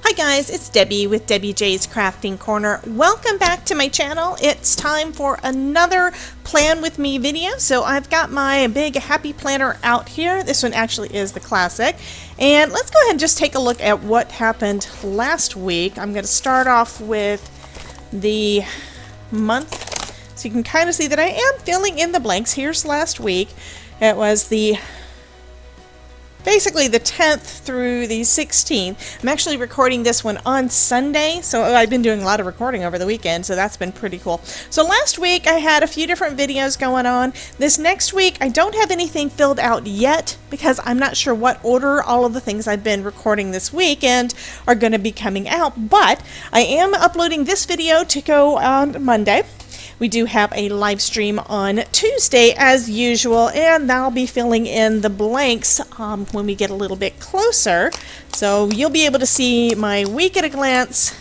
Hi guys, it's Debbie with Debbie J's Crafting Corner. Welcome back to my channel. It's time for another Plan With Me video. So I've got my big happy planner out here. This one actually is the classic. And let's go ahead and just take a look at what happened last week. I'm going to start off with the month. So you can kind of see that I am filling in the blanks. Here's last week. It was basically the 10th through the 16th. I'm actually recording this one on Sunday, so I've been doing a lot of recording over the weekend, so that's been pretty cool. So last week I had a few different videos going on. This next week I don't have anything filled out yet because I'm not sure what order all of the things I've been recording this weekend are going to be coming out, but I am uploading this video to go on Monday. We do have a live stream on Tuesday as usual, and I'll be filling in the blanks when we get a little bit closer. So you'll be able to see my week at a glance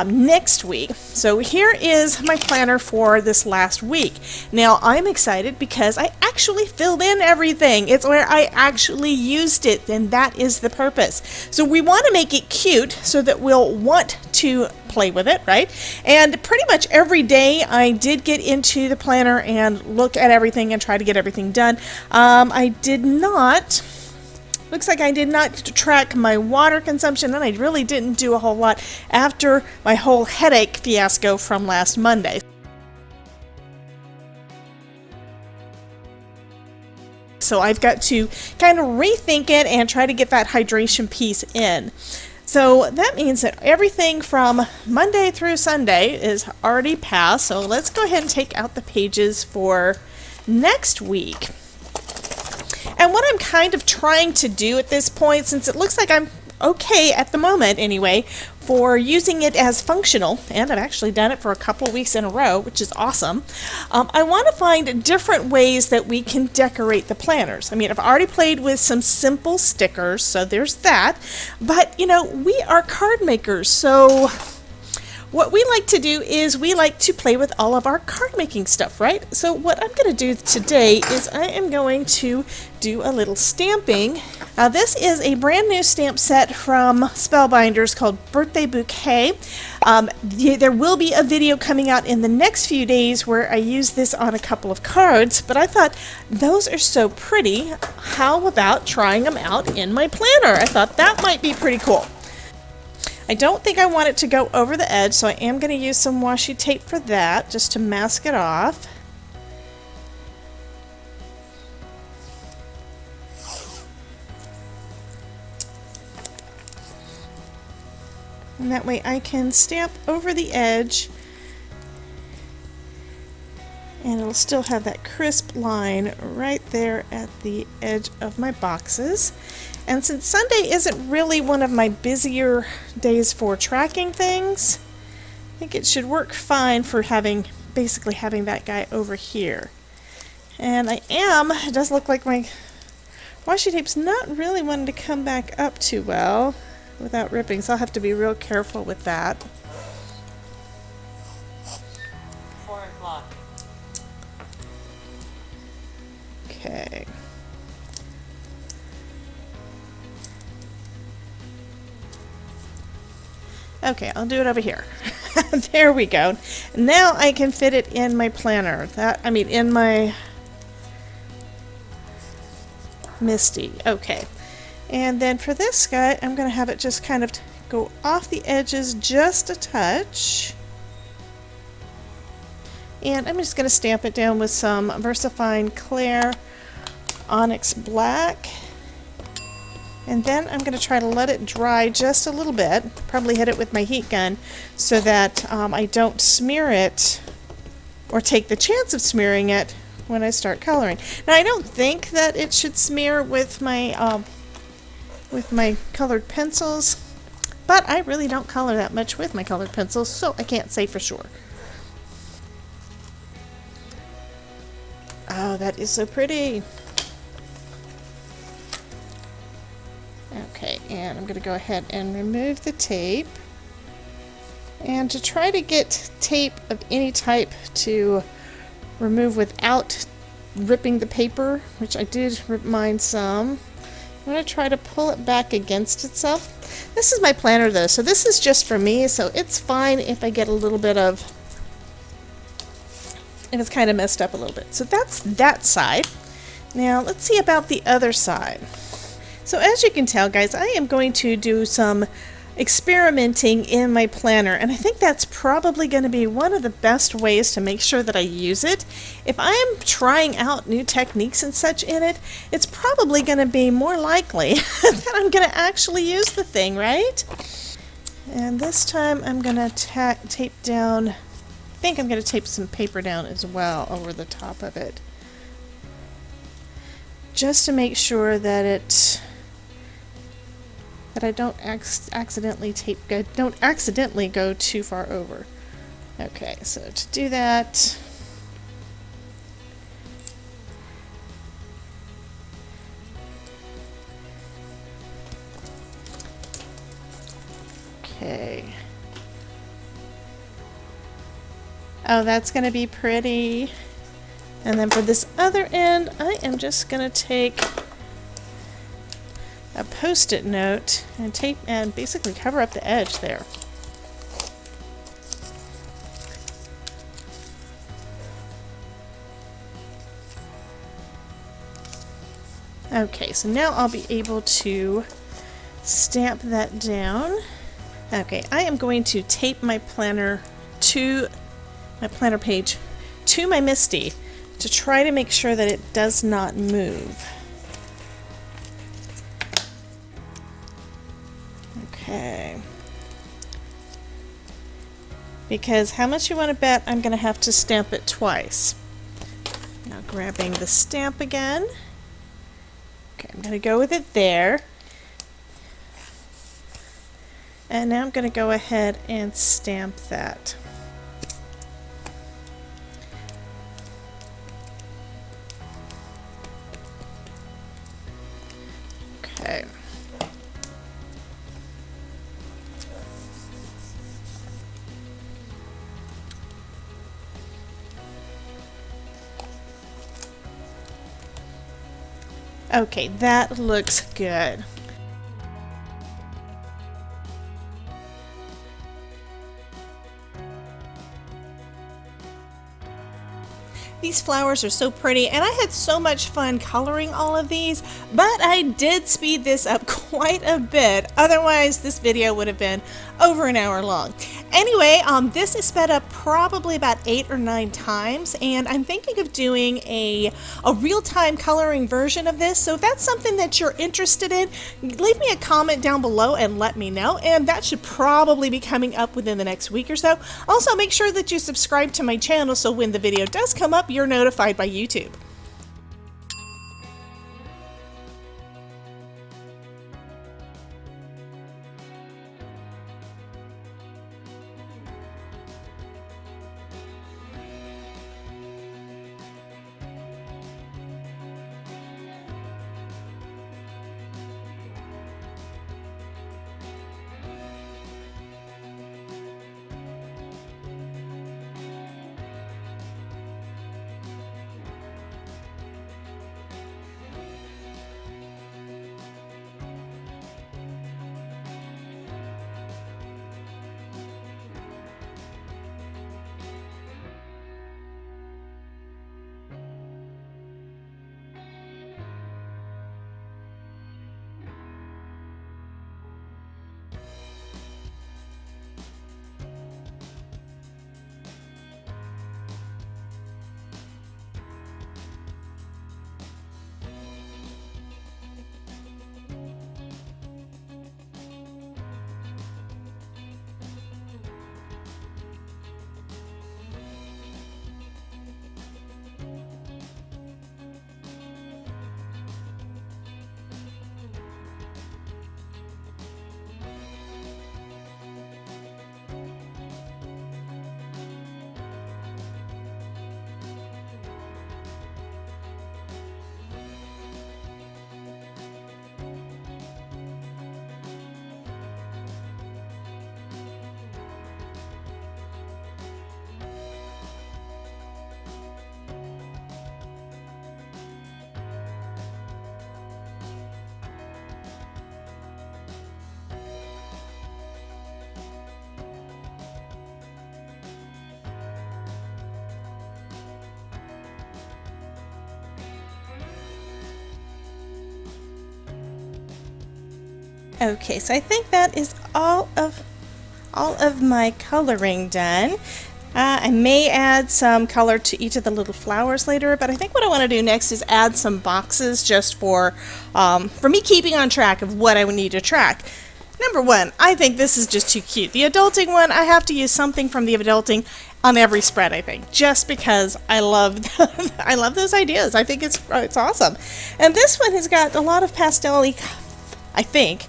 next week. So here is my planner for this last week. Now I'm excited because I actually filled in everything. It's where I actually used it, and that is the purpose. So we want to make it cute so that we'll want to play with it, right? And pretty much every day I did get into the planner and look at everything and try to get everything done. Looks like I did not track my water consumption, and I really didn't do a whole lot after my whole headache fiasco from last Monday. So I've got to kind of rethink it and try to get that hydration piece in. So that means that everything from Monday through Sunday is already passed. So let's go ahead and take out the pages for next week. And what I'm kind of trying to do at this point, since it looks like I'm okay at the moment anyway, for using it as functional, and I've actually done it for a couple of weeks in a row, which is awesome, I want to find different ways that we can decorate the planners. I mean, I've already played with some simple stickers, so there's that, but you know, we are card makers, so what we like to do is we like to play with all of our card making stuff, right? So what I'm going to do today is I am going to do a little stamping. Now this is a brand new stamp set from Spellbinders called Birthday Bouquet. There will be a video coming out in the next few days where I use this on a couple of cards, but I thought those are so pretty. How about trying them out in my planner? I thought that might be pretty cool. I don't think I want it to go over the edge, so I am going to use some washi tape for that, just to mask it off. And that way I can stamp over the edge, and it'll still have that crisp line right there at the edge of my boxes. And since Sunday isn't really one of my busier days for tracking things, I think it should work fine for basically having that guy over here. And it does look like my washi tape's not really wanting to come back up too well without ripping, so I'll have to be real careful with that. 4 o'clock. Okay. Okay, I'll do it over here. There we go. Now I can fit it in my planner. In my Misty. Okay. And then for this guy, I'm going to have it just kind of go off the edges just a touch. And I'm just going to stamp it down with some VersaFine Clair Onyx Black. And then I'm going to try to let it dry just a little bit, probably hit it with my heat gun so that I don't smear it or take the chance of smearing it when I start coloring. Now I don't think that it should smear with my colored pencils, but I really don't color that much with my colored pencils, so I can't say for sure. Oh, that is so pretty. Okay, and I'm going to go ahead and remove the tape. And to try to get tape of any type to remove without ripping the paper, which I did rip mine some, I'm going to try to pull it back against itself. This is my planner though, so this is just for me, so it's fine if I get a little bit of, if it's kind of messed up a little bit. So that's that side. Now let's see about the other side. So as you can tell, guys, I am going to do some experimenting in my planner, and I think that's probably going to be one of the best ways to make sure that I use it. If I am trying out new techniques and such in it, it's probably going to be more likely that I'm going to actually use the thing, right? And this time I'm going to tape down, I think I'm going to tape some paper down as well over the top of it, just to make sure that I don't accidentally go too far over. Okay, so to do that, okay. Oh, that's going to be pretty. And then for this other end, I am just going to take a post-it note and tape and basically cover up the edge there. Okay, so now I'll be able to stamp that down. Okay, I am going to tape my planner page to my MISTI to try to make sure that it does not move. Okay. Because how much you want to bet I'm going to have to stamp it twice. Now grabbing the stamp again. Okay, I'm going to go with it there. And now I'm going to go ahead and stamp that. Okay. Okay, that looks good. These flowers are so pretty, and I had so much fun coloring all of these, but I did speed this up quite a bit. Otherwise, this video would have been over an hour long. Anyway, this is sped up probably about 8 or 9 times, and I'm thinking of doing a real-time coloring version of this. So if that's something that you're interested in, leave me a comment down below and let me know, and that should probably be coming up within the next week or so. Also, make sure that you subscribe to my channel so when the video does come up, you're notified by YouTube. Okay, so I think that is all of my coloring done. I may add some color to each of the little flowers later, but I think what I want to do next is add some boxes just for me keeping on track of what I would need to track. Number one, I think this is just too cute. The adulting one, I have to use something from the adulting on every spread, I think, just because I love I love those ideas. I think it's awesome. And this one has got a lot of pastel-y, I think.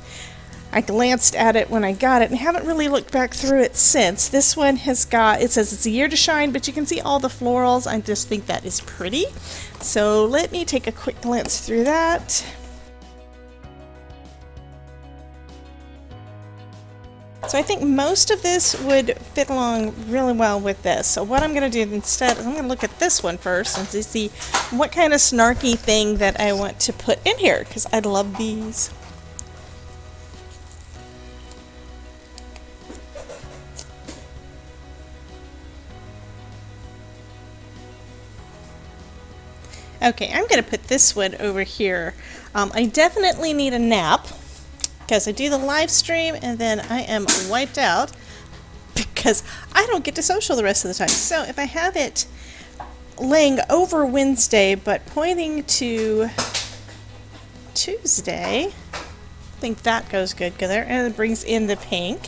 I glanced at it when I got it and haven't really looked back through it since. This one has got, it says it's a year to shine, but you can see all the florals. I just think that is pretty. So let me take a quick glance through that. So I think most of this would fit along really well with this. So what I'm going to do instead is I'm going to look at this one first and see what kind of snarky thing that I want to put in here, because I love these. Okay, I'm going to put this one over here. I definitely need a nap, because I do the live stream and then I am wiped out because I don't get to social the rest of the time. So if I have it laying over Wednesday but pointing to Tuesday, I think that goes good there, and it brings in the pink.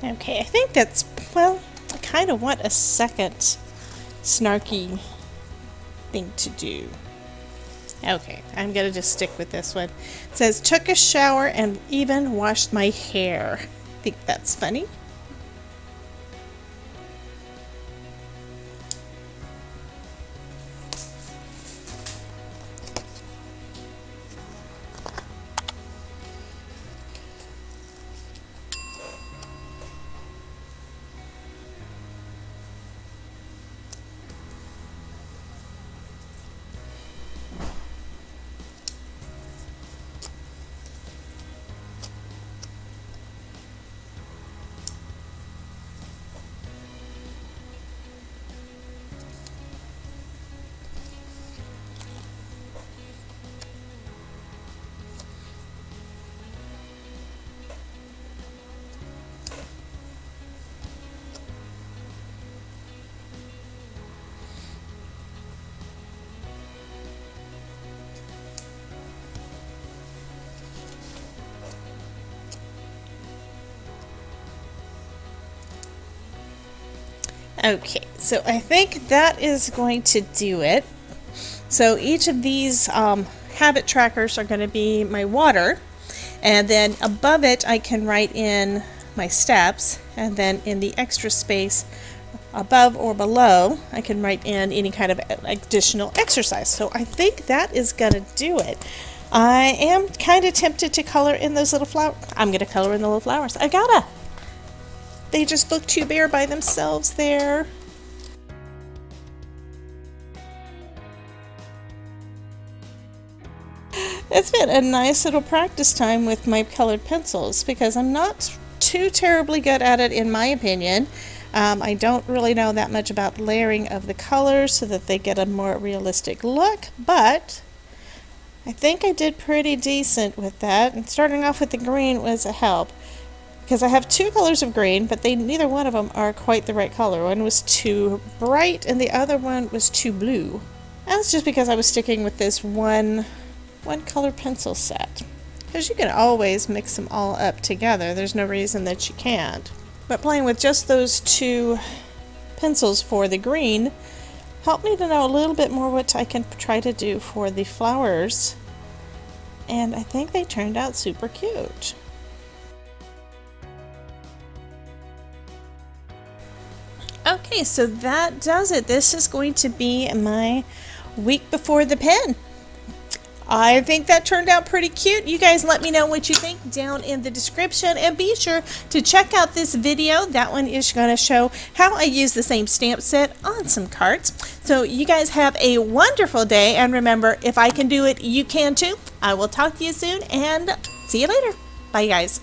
Okay, I think that's, well, I kind of want a second snarky thing to do. Okay, I'm going to just stick with this one. It says, took a shower and even washed my hair. I think that's funny. Okay, so I think that is going to do it. So each of these habit trackers are going to be my water, and then above it I can write in my steps, and then in the extra space above or below I can write in any kind of additional exercise. So I think that is going to do it. I am kind of tempted to color in those little flowers. I'm going to color in the little flowers. I gotta. They just look too bare by themselves there. It's been a nice little practice time with my colored pencils because I'm not too terribly good at it, in my opinion. I don't really know that much about layering of the colors so that they get a more realistic look, but I think I did pretty decent with that. And starting off with the green was a help, because I have two colors of green, but neither one of them are quite the right color. One was too bright and the other one was too blue. That's just because I was sticking with this one color pencil set. Because you can always mix them all up together. There's no reason that you can't. But playing with just those two pencils for the green helped me to know a little bit more what I can try to do for the flowers. And I think they turned out super cute. Okay, so that does it. This is going to be my week before the pen. I think that turned out pretty cute. You guys let me know what you think down in the description, and be sure to check out this video. That one is going to show how I use the same stamp set on some cards. So you guys have a wonderful day, and remember, if I can do it, you can too. I will talk to you soon, and see you later. Bye, guys.